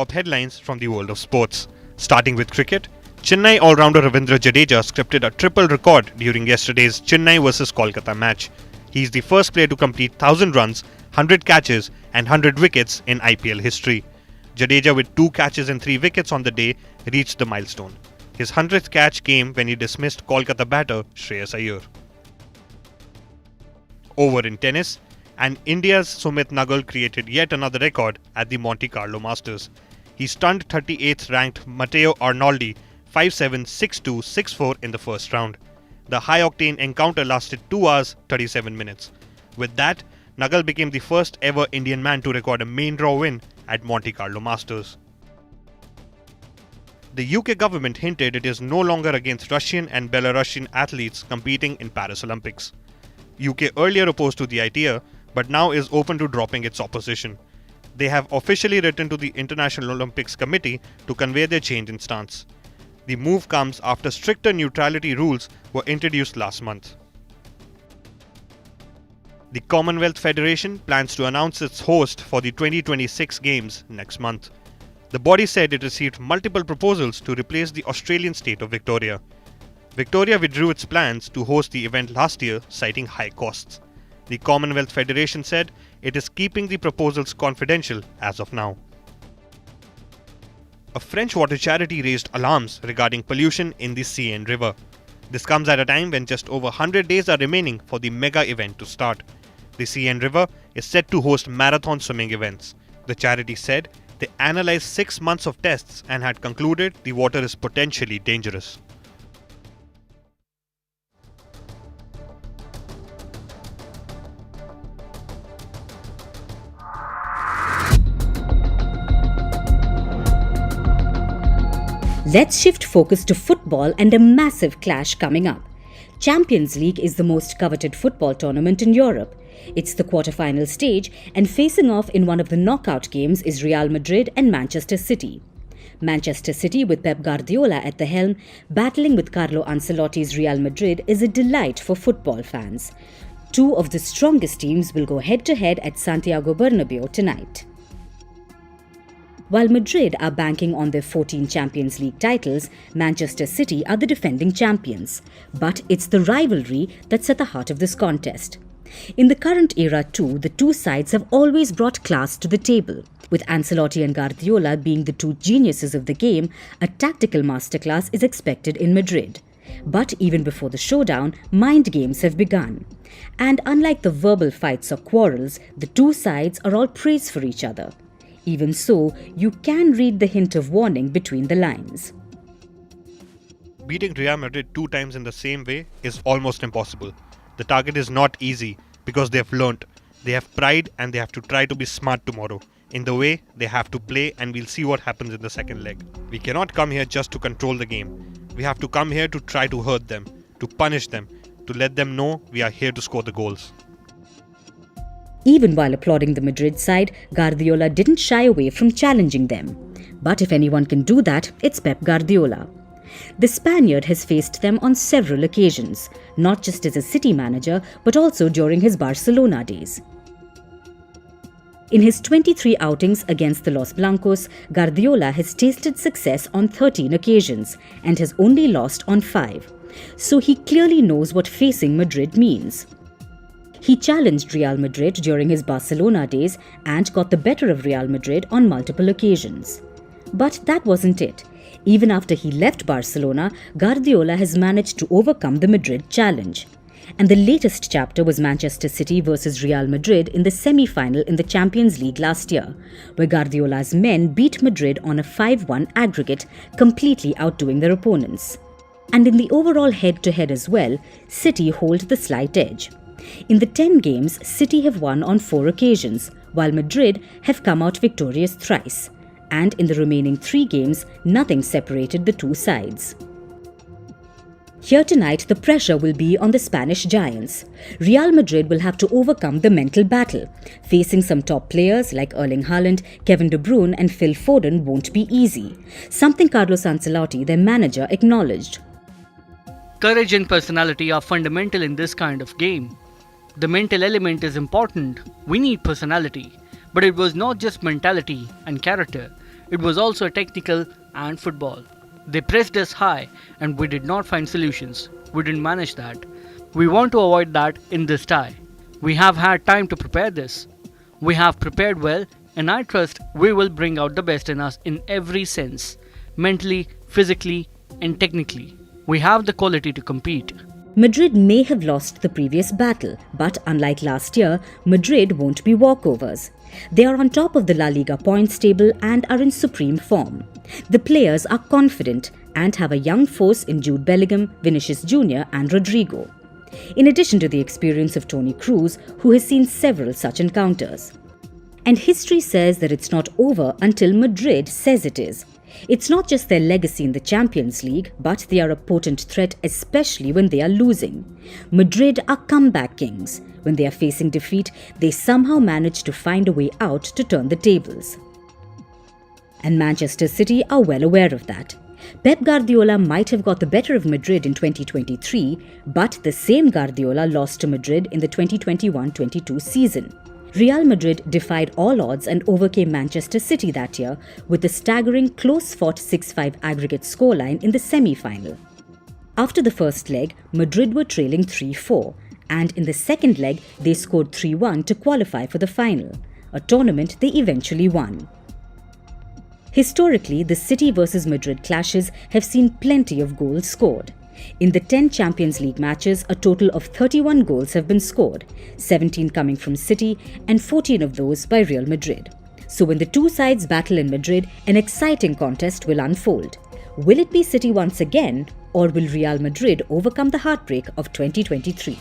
Top headlines from the world of sports. Starting with cricket, Chennai all-rounder Ravindra Jadeja scripted a triple record during yesterday's Chennai vs Kolkata match. He is the first player to complete 1000 runs, 100 catches and 100 wickets in IPL history. Jadeja, with 2 catches and 3 wickets on the day, reached the milestone. His 100th catch came when he dismissed Kolkata batter Shreyas Iyer. Over in tennis, and India's Sumit Nagal created yet another record at the Monte Carlo Masters. He stunned 38th ranked Matteo Arnoldi 5-7, 6-2, 6-4 in the first round. The high-octane encounter lasted 2 hours 37 minutes. With that, Nagal became the first ever Indian man to record a main draw win at Monte Carlo Masters. The UK government hinted it is no longer against Russian and Belarusian athletes competing in Paris Olympics. UK earlier opposed to the idea, but now is open to dropping its opposition. They have officially written to the International Olympics Committee to convey their change in stance. The move comes after stricter neutrality rules were introduced last month. The Commonwealth Federation plans to announce its host for the 2026 Games next month. The body said it received multiple proposals to replace the Australian state of Victoria. Victoria withdrew its plans to host the event last year, citing high costs. The Commonwealth Federation said it is keeping the proposals confidential as of now. A French water charity raised alarms regarding pollution in the Seine River. This comes at a time when just over 100 days are remaining for the mega event to start. The Seine River is set to host marathon swimming events. The charity said they analyzed 6 months of tests and had concluded the water is potentially dangerous. Let's shift focus to football and a massive clash coming up. Champions League is the most coveted football tournament in Europe. It's the quarterfinal stage, and facing off in one of the knockout games is Real Madrid and Manchester City. Manchester City, with Pep Guardiola at the helm, battling with Carlo Ancelotti's Real Madrid, is a delight for football fans. 2 of the strongest teams will go head-to-head at Santiago Bernabeu tonight. While Madrid are banking on their 14 Champions League titles, Manchester City are the defending champions. But it's the rivalry that's at the heart of this contest. In the current era too, the 2 sides have always brought class to the table. With Ancelotti and Guardiola being the 2 geniuses of the game, a tactical masterclass is expected in Madrid. But even before the showdown, mind games have begun. And unlike the verbal fights or quarrels, the 2 sides are all praise for each other. Even so, you can read the hint of warning between the lines. Beating Real Madrid 2 times in the same way is almost impossible. The target is not easy because they have learnt. They have pride and they have to try to be smart tomorrow. In the way, they have to play, and we'll see what happens in the second leg. We cannot come here just to control the game. We have to come here to try to hurt them, to punish them, to let them know we are here to score the goals. Even while applauding the Madrid side, Guardiola didn't shy away from challenging them. But if anyone can do that, it's Pep Guardiola. The Spaniard has faced them on several occasions, not just as a City manager, but also during his Barcelona days. In his 23 outings against the Los Blancos, Guardiola has tasted success on 13 occasions and has only lost on 5. So he clearly knows what facing Madrid means. He challenged Real Madrid during his Barcelona days and got the better of Real Madrid on multiple occasions. But that wasn't it. Even after he left Barcelona, Guardiola has managed to overcome the Madrid challenge. And the latest chapter was Manchester City versus Real Madrid in the semi-final in the Champions League last year, where Guardiola's men beat Madrid on a 5-1 aggregate, completely outdoing their opponents. And in the overall head-to-head as well, City hold the slight edge. In the 10 games, City have won on 4 occasions, while Madrid have come out victorious thrice. And in the remaining 3 games, nothing separated the 2 sides. Here tonight, the pressure will be on the Spanish giants. Real Madrid will have to overcome the mental battle. Facing some top players like Erling Haaland, Kevin De Bruyne and Phil Foden won't be easy, something Carlos Ancelotti, their manager, acknowledged. Courage and personality are fundamental in this kind of game. The mental element is important. We need personality. But it was not just mentality and character. It was also technical and football. They pressed us high and we did not find solutions. We didn't manage that. We want to avoid that in this tie. We have had time to prepare this. We have prepared well, and I trust we will bring out the best in us in every sense, mentally, physically, and technically. We have the quality to compete. Madrid may have lost the previous battle, but unlike last year, Madrid won't be walkovers. They are on top of the La Liga points table and are in supreme form. The players are confident and have a young force in Jude Bellingham, Vinicius Jr. and Rodrigo. In addition to the experience of Toni Kroos, who has seen several such encounters. And history says that it's not over until Madrid says it is. It's not just their legacy in the Champions League, but they are a potent threat, especially when they are losing. Madrid are comeback kings. When they are facing defeat, they somehow manage to find a way out to turn the tables. And Manchester City are well aware of that. Pep Guardiola might have got the better of Madrid in 2023, but the same Guardiola lost to Madrid in the 2021-22 season. Real Madrid defied all odds and overcame Manchester City that year with a staggering close-fought 6-5 aggregate scoreline in the semi-final. After the first leg, Madrid were trailing 3-4, and in the second leg they scored 3-1 to qualify for the final, a tournament they eventually won. Historically, the City vs Madrid clashes have seen plenty of goals scored. In the 10 Champions League matches, a total of 31 goals have been scored, 17 coming from City and 14 of those by Real Madrid. So when the two sides battle in Madrid, an exciting contest will unfold. Will it be City once again, or will Real Madrid overcome the heartbreak of 2023?